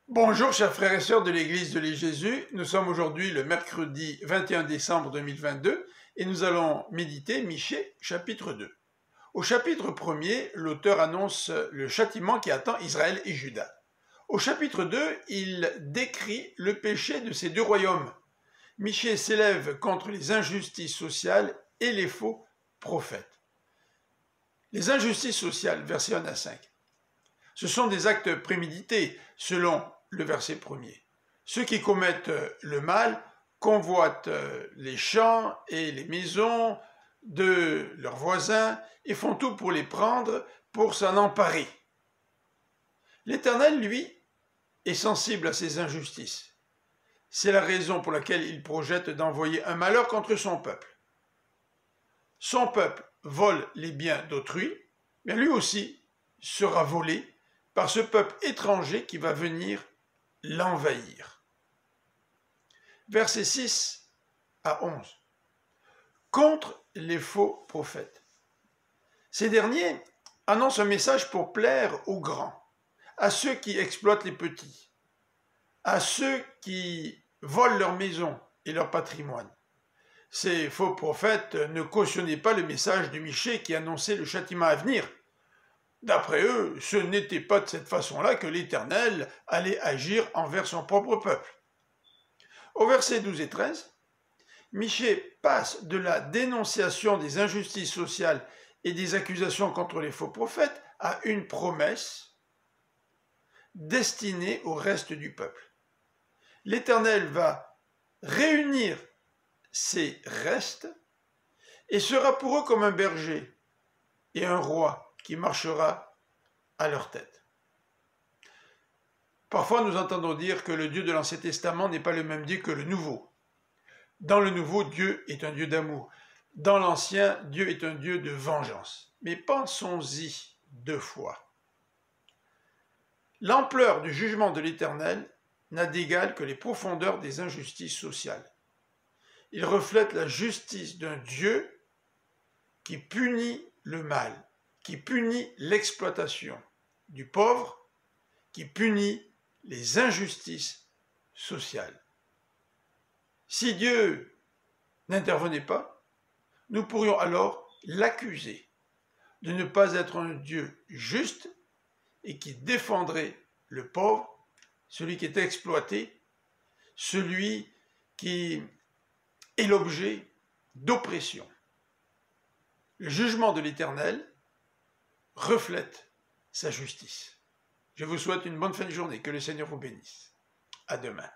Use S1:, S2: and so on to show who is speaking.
S1: Bonjour chers frères et sœurs de l'Église de Jésus, nous sommes aujourd'hui le mercredi 21 décembre 2022 et nous allons méditer Michée chapitre 2. Au chapitre 1er, l'auteur annonce le châtiment qui attend Israël et Juda. Au chapitre 2, il décrit le péché de ces deux royaumes. Michée s'élève contre les injustices sociales et les faux prophètes. Les injustices sociales, versets 1 à 5. Ce sont des actes prémédités, selon le verset 1er. Ceux qui commettent le mal convoitent les champs et les maisons de leurs voisins et font tout pour les prendre, pour s'en emparer. L'Éternel, lui, est sensible à ces injustices. C'est la raison pour laquelle il projette d'envoyer un malheur contre son peuple. Son peuple vole les biens d'autrui, mais lui aussi sera volé par ce peuple étranger qui va venir l'envahir. Versets 6 à 11. Contre les faux prophètes. Ces derniers annoncent un message pour plaire aux grands, à ceux qui exploitent les petits, à ceux qui volent leurs maisons et leur patrimoine. Ces faux prophètes ne cautionnaient pas le message de Michée qui annonçait le châtiment à venir. D'après eux, ce n'était pas de cette façon-là que l'Éternel allait agir envers son propre peuple. Au verset 12 et 13, Michée passe de la dénonciation des injustices sociales et des accusations contre les faux prophètes à une promesse destinée au reste du peuple. L'Éternel va réunir ces restes et sera pour eux comme un berger et un roi qui marchera à leur tête. Parfois, nous entendons dire que le Dieu de l'Ancien Testament n'est pas le même Dieu que le Nouveau. Dans le Nouveau, Dieu est un Dieu d'amour. Dans l'Ancien, Dieu est un Dieu de vengeance. Mais pensons-y deux fois. L'ampleur du jugement de l'Éternel n'a d'égal que les profondeurs des injustices sociales. Il reflète la justice d'un Dieu qui punit le mal, qui punit l'exploitation du pauvre, qui punit les injustices sociales. Si Dieu n'intervenait pas, nous pourrions alors l'accuser de ne pas être un Dieu juste et qui défendrait le pauvre, celui qui est exploité, celui qui est l'objet d'oppression. Le jugement de l'Éternel reflète sa justice. Je vous souhaite une bonne fin de journée. Que le Seigneur vous bénisse. À demain.